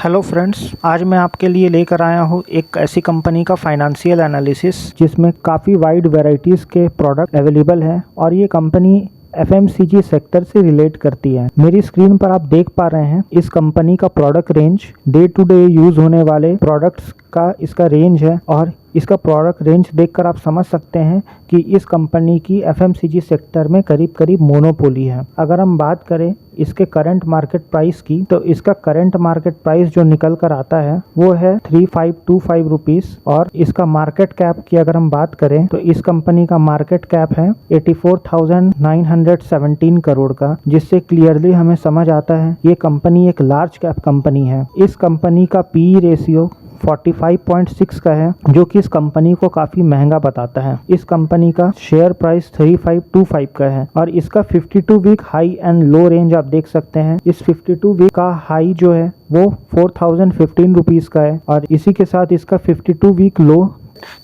Hello friends, आज मैं आपके लिए लेकर आया हूँ एक ऐसी कंपनी का फाइनेंशियल एनालिसिस जिसमें काफ़ी वाइड वैरायटीज़ के प्रोडक्ट अवेलेबल हैं और ये कंपनी एफएमसीजी सेक्टर से रिलेट करती है। मेरी स्क्रीन पर आप देख पा रहे हैं इस कंपनी का product range, day to day use होने वाले प्रोडक्ट्स का इसका रेंज है और इसका प्रोडक्ट रेंज देखकर आप समझ सकते हैं कि इस कंपनी की एफएमसीजी सेक्टर में करीब करीब मोनोपोली है। अगर हम बात करें इसके करंट मार्केट प्राइस की, तो इसका करंट मार्केट प्राइस जो निकल कर आता है वो है 3525 रुपीस और इसका मार्केट कैप की अगर हम बात करें तो इस कंपनी का मार्केट कैप है 84,917 करोड़ का, जिससे क्लियरली हमें समझ आता है ये कंपनी एक लार्ज कैप कंपनी है। इस कंपनी का पीई रेशियो 45.6 का है, जो कि इस कंपनी को काफ़ी महंगा बताता है। इस कंपनी का शेयर प्राइस 3525 का है और इसका 52 week high and low range आप देख सकते हैं। इस 52 वीक का हाई जो है वो 4015 रुपीज़ का है और इसी के साथ इसका 52 वीक लो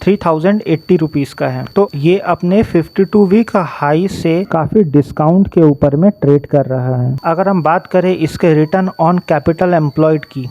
3080 रुपीज़ का है। तो ये अपने 52 वीक हाई से काफ़ी डिस्काउंट के ऊपर में ट्रेड कर रहा है। अगर हम बात करें इसके रिटर्न ऑन कैपिटल एम्प्लॉयड की,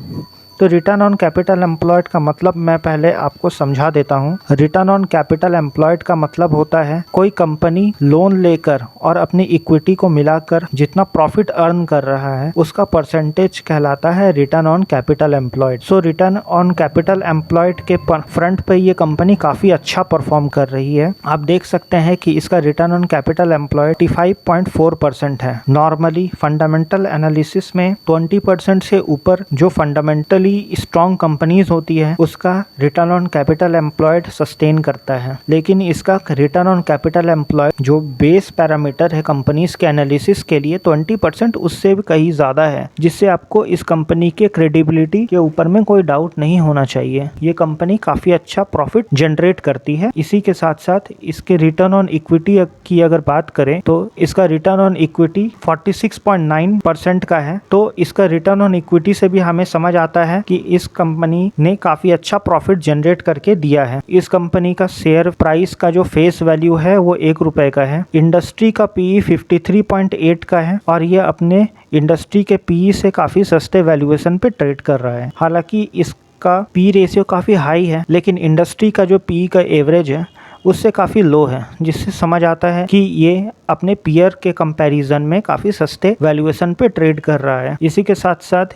तो रिटर्न ऑन कैपिटल एम्प्लॉयड का मतलब मैं पहले आपको समझा देता हूँ। रिटर्न ऑन कैपिटल एम्प्लॉयड का मतलब होता है कोई कंपनी लोन लेकर और अपनी इक्विटी को मिलाकर जितना प्रॉफिट अर्न कर रहा है उसका परसेंटेज कहलाता है return on capital employed. So return on capital employed के फ्रंट पे ये कंपनी काफ़ी अच्छा परफॉर्म कर रही है। आप देख सकते हैं कि इसका रिटर्न ऑन कैपिटल एम्प्लॉयड 55.4% है। नॉर्मली फंडामेंटल एनालिसिस में 20% से ऊपर जो फंडामेंटली स्ट्रॉन्ग कंपनीज होती है उसका return on capital employed sustain करता है, लेकिन इसका रिटर्न ऑन कैपिटल एम्प्लॉयड जो बेस पैरामीटर है कंपनीज के एनालिसिस के लिए 20% उससे भी कहीं ज़्यादा है, जिससे आपको इस कंपनी के क्रेडिबिलिटी के ऊपर में कोई डाउट नहीं होना चाहिए। ये कंपनी काफ़ी अच्छा प्रॉफिट जनरेट करती है। इसी के साथ साथ इसके रिटर्न ऑन इक्विटी की अगर बात करें तो इसका रिटर्न ऑन इक्विटी 46.9% का है। तो इसका रिटर्न ऑन इक्विटी से भी हमें समझ आता है कि इस कंपनी ने काफी अच्छा प्रॉफिट जनरेट करके दिया है। इस कंपनी का शेयर प्राइस का जो फेस वैल्यू है वो ₹1 का है। इंडस्ट्री का पीई 53.8 का है और ये अपने इंडस्ट्री के पीई से काफी सस्ते वैल्यूएशन पे ट्रेड कर रहा है। हालांकि इसका पी रेशियो काफी हाई है, लेकिन इंडस्ट्री का जो पीई का एवरेज है उससे काफ़ी लो है, जिससे समझ आता है कि ये अपने पीयर के कंपैरिजन में काफ़ी सस्ते वैल्यूएशन पे ट्रेड कर रहा है। इसी के साथ साथ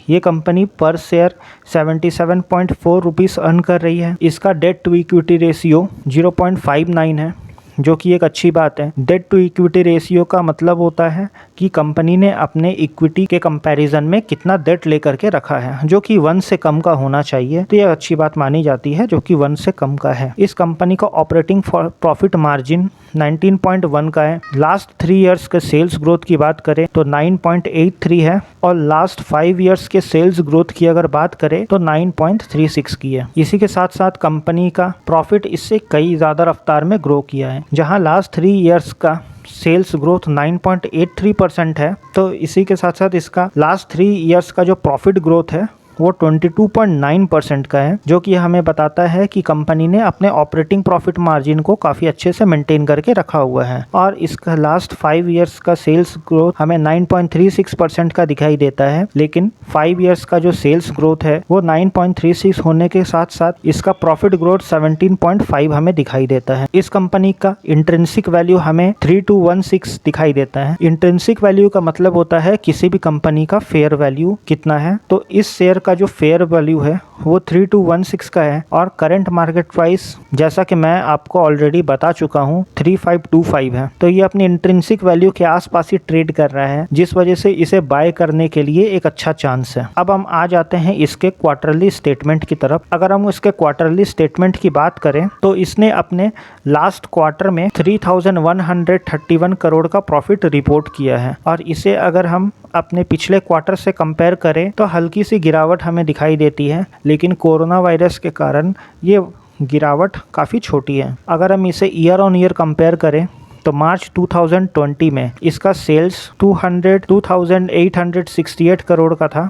ये कंपनी पर शेयर 77.4 रुपीज़ अर्न कर रही है। इसका डेट टू इक्विटी रेशियो 0.59 है, जो कि एक अच्छी बात है। डेट टू इक्विटी रेशियो का मतलब होता है कि कंपनी ने अपने इक्विटी के कंपैरिजन में कितना डेट लेकर के रखा है, जो कि 1 से कम का होना चाहिए। तो यह अच्छी बात मानी जाती है, जो कि 1 से कम का है। इस कंपनी का ऑपरेटिंग प्रॉफिट मार्जिन 19.1 का है। लास्ट 3 इयर्स के सेल्स ग्रोथ की बात करें तो 9.83 है और लास्ट 5 इयर्स के सेल्स ग्रोथ की अगर बात करें तो 9.36 की है। इसी के साथ साथ कंपनी का प्रॉफिट इससे कई ज़्यादा रफ्तार में ग्रो किया है। जहां लास्ट 3 इयर्स का सेल्स ग्रोथ 9.83% है, तो इसी के साथ साथ इसका लास्ट 3 इयर्स का जो प्रॉफिट ग्रोथ है वो 22.9% का है, जो कि हमें बताता है कि कंपनी ने अपने ऑपरेटिंग प्रॉफिट मार्जिन को काफ़ी अच्छे से मेंटेन करके रखा हुआ है। और इसका लास्ट 5 इयर्स का सेल्स ग्रोथ हमें 9.36% का दिखाई देता है, लेकिन 5 इयर्स का जो सेल्स ग्रोथ है वो 9.36 होने के साथ साथ इसका प्रॉफिट ग्रोथ 17.5 हमें दिखाई देता है। इस कंपनी का इंट्रिंसिक वैल्यू हमें 3216 दिखाई देता है। इंट्रिंसिक वैल्यू का मतलब होता है किसी भी कंपनी का फेयर वैल्यू कितना है। तो इस शेयर का जो फेयर वैल्यू है वो 3216 का है और करंट मार्केट प्राइस जैसा कि मैं आपको ऑलरेडी बता चुका हूँ 3525 है। तो ये अपनी इंट्रिंसिक वैल्यू के आसपास ही ट्रेड कर रहा है, जिस वजह से इसे बाय करने के लिए एक अच्छा चांस है। अब हम आ जाते हैं इसके क्वार्टरली स्टेटमेंट की तरफ। अगर हम इसके क्वार्टरली स्टेटमेंट की बात करें तो इसने अपने लास्ट क्वार्टर में 3131 करोड़ का प्रॉफिट रिपोर्ट किया है और इसे अगर हम अपने पिछले क्वार्टर से कंपेयर करें तो हल्की सी गिरावट हमें दिखाई देती है, लेकिन कोरोना वायरस के कारण ये गिरावट काफ़ी छोटी है। अगर हम इसे ईयर ऑन ईयर कंपेयर करें तो मार्च 2020 में इसका सेल्स 2868 करोड़ का था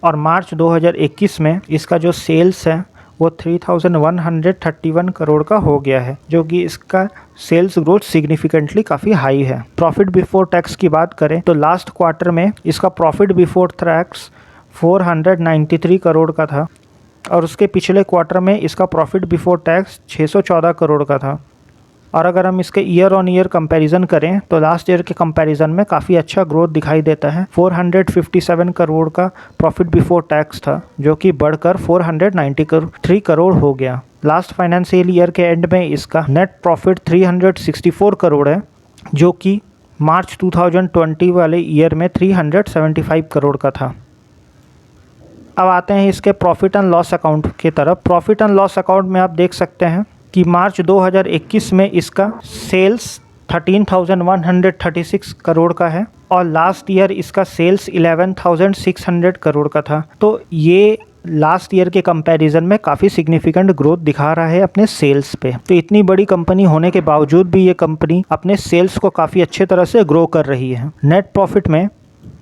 और मार्च 2021 में इसका जो सेल्स है वो 3131 करोड़ का हो गया है, जो कि इसका सेल्स ग्रोथ सिग्निफिकेंटली काफ़ी हाई है। प्रॉफिट बिफोर टैक्स की बात करें तो लास्ट क्वार्टर में इसका प्रॉफिट बिफोर टैक्स 493 करोड़ का था और उसके पिछले क्वार्टर में इसका प्रॉफिट बिफोर टैक्स 614 करोड़ का था। और अगर हम इसके ईयर ऑन ईयर कंपैरिजन करें तो लास्ट ईयर के कंपैरिजन में काफ़ी अच्छा ग्रोथ दिखाई देता है। 457 करोड़ का प्रॉफिट बिफोर टैक्स था जो कि बढ़कर 493 करोड़ हो गया। लास्ट फाइनेंशियल ईयर के एंड में इसका नेट प्रॉफिट 364 करोड़ है जो कि मार्च 2020 वाले ईयर में 375 करोड़ का था। अब आते हैं इसके प्रॉफिट एंड लॉस अकाउंट की तरफ। प्रॉफिट एंड लॉस अकाउंट में आप देख सकते हैं कि मार्च 2021 में इसका सेल्स 13,136 करोड़ का है और लास्ट ईयर इसका सेल्स 11,600 करोड़ का था। तो ये लास्ट ईयर के कंपैरिजन में काफ़ी सिग्निफिकेंट ग्रोथ दिखा रहा है अपने सेल्स पे। तो इतनी बड़ी कंपनी होने के बावजूद भी ये कंपनी अपने सेल्स को काफ़ी अच्छे तरह से ग्रो कर रही है। नेट प्रॉफिट में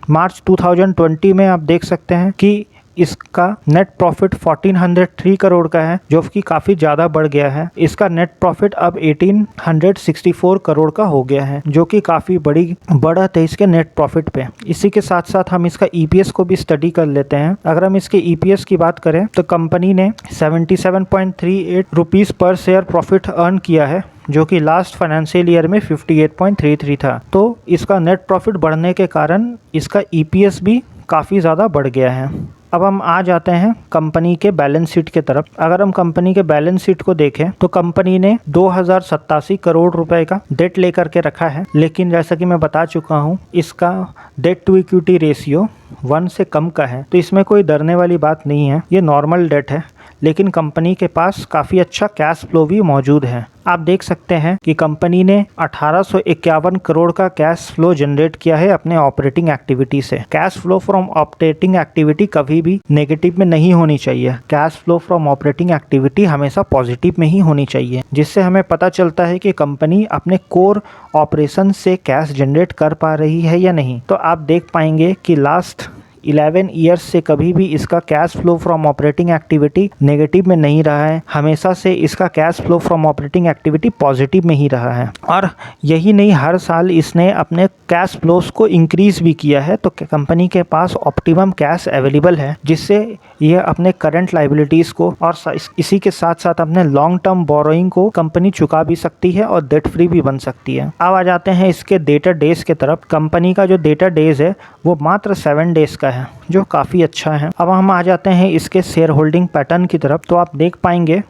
मार्च 2020 में आप देख सकते हैं कि इसका नेट प्रॉफिट 1403 करोड़ का है जो कि काफ़ी ज़्यादा बढ़ गया है। इसका नेट प्रॉफिट अब 1864 करोड़ का हो गया है जो कि काफ़ी बड़ी बढ़त है इसके नेट प्रॉफिट पे। इसी के साथ साथ हम इसका ईपीएस को भी स्टडी कर लेते हैं। अगर हम इसके ईपीएस की बात करें तो कंपनी ने 77.38 रुपीज़ पर शेयर प्रॉफिट अर्न किया है जो कि लास्ट फाइनेंशियल ईयर में 58.33 था। तो इसका नेट प्रॉफिट बढ़ने के कारण इसका ईपीएस भी काफ़ी ज़्यादा बढ़ गया है। अब हम आ जाते हैं कंपनी के बैलेंस शीट की तरफ। अगर हम कंपनी के बैलेंस शीट को देखें तो कंपनी ने 2087 करोड़ रुपए का डेट लेकर के रखा है, लेकिन जैसा कि मैं बता चुका हूं इसका डेट टू इक्विटी रेशियो 1 से कम का है। तो इसमें कोई डरने वाली बात नहीं है, ये नॉर्मल डेट है, लेकिन कंपनी के पास काफ़ी अच्छा कैश फ्लो भी मौजूद है। आप देख सकते हैं कि कंपनी ने 1851 करोड़ का कैश फ्लो जनरेट किया है अपने ऑपरेटिंग एक्टिविटी से। Cash flow from operating activity कभी भी नेगेटिव में नहीं होनी चाहिए। Cash flow from operating activity हमेशा पॉजिटिव में ही होनी चाहिए, जिससे हमें पता चलता है कि कंपनी अपने कोर ऑपरेशन से कैश जनरेट कर पा रही है या नहीं। तो आप देख पाएंगे कि लास्ट 11 ईयर्स से कभी भी इसका cash flow from operating activity negative में नहीं रहा है, हमेशा से इसका cash flow from operating activity positive में ही रहा है। और यही नहीं, हर साल इसने अपने कैश फ्लोस को इंक्रीज भी किया है। तो कंपनी के पास ऑप्टिमम कैश अवेलेबल है, जिससे यह अपने करंट लाइबिलिटीज़ को और इसी के साथ साथ अपने लॉन्ग टर्म बोरोइंग को कंपनी चुका भी सकती है और डेट फ्री भी बन सकती है। अब आ जाते हैं इसके डेटर डेज के तरफ। कंपनी का जो डेटर डेज है वो मात्र 7 डेज का है, जो काफ़ी अच्छा है। अब हम आ जाते हैं इसके शेयर होल्डिंग पैटर्न की तरफ। तो आप देख पाएंगे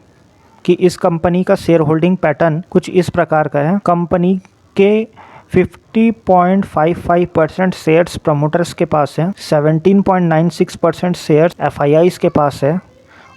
कि इस कंपनी का शेयर होल्डिंग पैटर्न कुछ इस प्रकार का है। कंपनी के 50.55% शेयर्स प्रमोटर्स के पास है, 17.96% शेयर्स एफआईआईज के पास है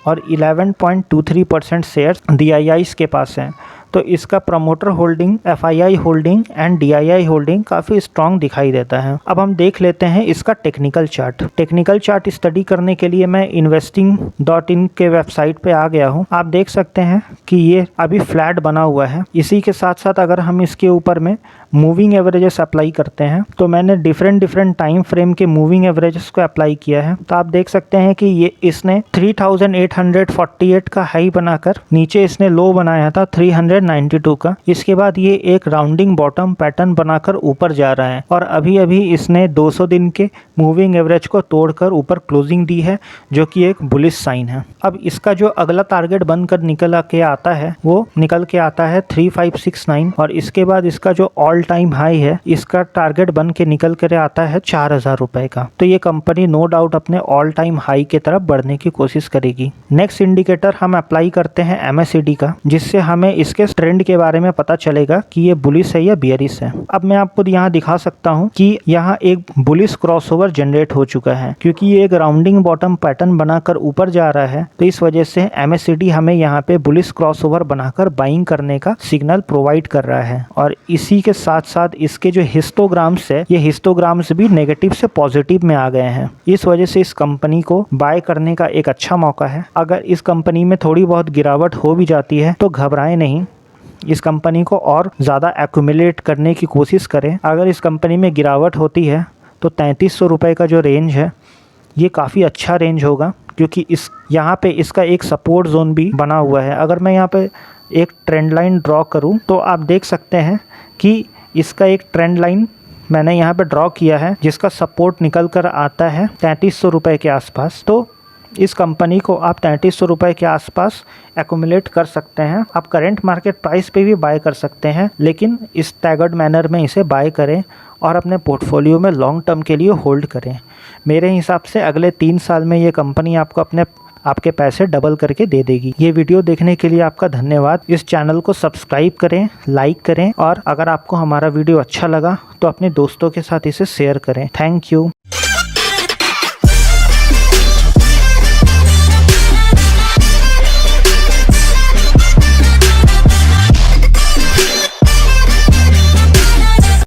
और 11.23% शेयर्स डीआईआईज के पास हैं। तो इसका promoter holding, FII holding and DII holding काफ़ी स्ट्रांग दिखाई देता है। अब हम देख लेते हैं इसका technical chart. Technical chart study करने के लिए मैं investing.in के वेबसाइट पे आ गया हूँ। आप देख सकते हैं कि ये अभी फ्लैट बना हुआ है। इसी के साथ साथ अगर हम इसके ऊपर में मूविंग एवरेजेस अप्लाई करते हैं तो मैंने डिफरेंट टाइम फ्रेम के मूविंग एवरेजेस को अप्लाई किया है। तो आप देख सकते हैं कि ये इसने 3848 का हाई बनाकर नीचे इसने लो बनाया था 392 का। इसके बाद ये एक राउंडिंग बॉटम पैटर्न बनाकर ऊपर जा रहा है और अभी अभी इसने 200 दिन के मूविंग एवरेज को तोड़कर ऊपर क्लोजिंग दी है, जो कि एक बुलिश साइन है। अब इसका जो अगला टारगेट बनकर निकल के आता है वो निकल के आता है 3569 और इसके बाद इसका जो ऑल टाइम हाई है इसका टारगेट बन के निकल कर आता है 4000 रुपए का। तो ये कंपनी नो डाउट अपने ऑल टाइम हाई की तरफ बढ़ने की कोशिश करेगी। नेक्स्ट इंडिकेटर हम अप्लाई करते हैं MACD का, जिससे हमें इसके ट्रेंड के बारे में पता चलेगा कि ये बुलिश है या बियरिश है। अब मैं आपको यहाँ दिखा सकता हूँ कि यहाँ एक बुलिश क्रॉसओवर जनरेट हो चुका है, क्योंकि ये एक राउंडिंग बॉटम पैटर्न बनाकर ऊपर जा रहा है। तो इस वजह से MACD हमें यहाँ पे बुलिश क्रॉसओवर बनाकर बाइंग करने का सिग्नल प्रोवाइड कर रहा है। और इसी के साथ साथ इसके जो हिस्टोग्राम्स है, ये हिस्टोग्राम्स भी नेगेटिव से पॉजिटिव में आ गए हैं। इस वजह से इस कंपनी को बाय करने का एक अच्छा मौका है। अगर इस कंपनी में थोड़ी बहुत गिरावट हो भी जाती है तो घबराएं नहीं, इस कंपनी को और ज़्यादा एक्यूमुलेट करने की कोशिश करें। अगर इस कंपनी में गिरावट होती है तो 3300 रुपये का जो रेंज है ये काफ़ी अच्छा रेंज होगा, क्योंकि इस यहाँ पे इसका एक सपोर्ट जोन भी बना हुआ है। अगर मैं यहाँ पे एक ट्रेंड लाइन ड्रॉ करूँ तो आप देख सकते हैं कि इसका एक ट्रेंड लाइन मैंने यहाँ पे ड्रॉ किया है, जिसका सपोर्ट निकल कर आता है 3300 रुपये के आसपास। तो इस कंपनी को आप 3300 रुपये के आसपास एक्यूमुलेट कर सकते हैं। आप करंट मार्केट प्राइस पे भी बाय कर सकते हैं, लेकिन इस स्टैगर्ड मैनर में इसे बाय करें और अपने पोर्टफोलियो में लॉन्ग टर्म के लिए होल्ड करें। मेरे हिसाब से अगले 3 साल में ये कंपनी आपको आपके पैसे डबल करके दे देगी। ये वीडियो देखने के लिए आपका धन्यवाद। इस चैनल को सब्सक्राइब करें, लाइक करें और अगर आपको हमारा वीडियो अच्छा लगा तो अपने दोस्तों के साथ इसे शेयर करें। Thank you.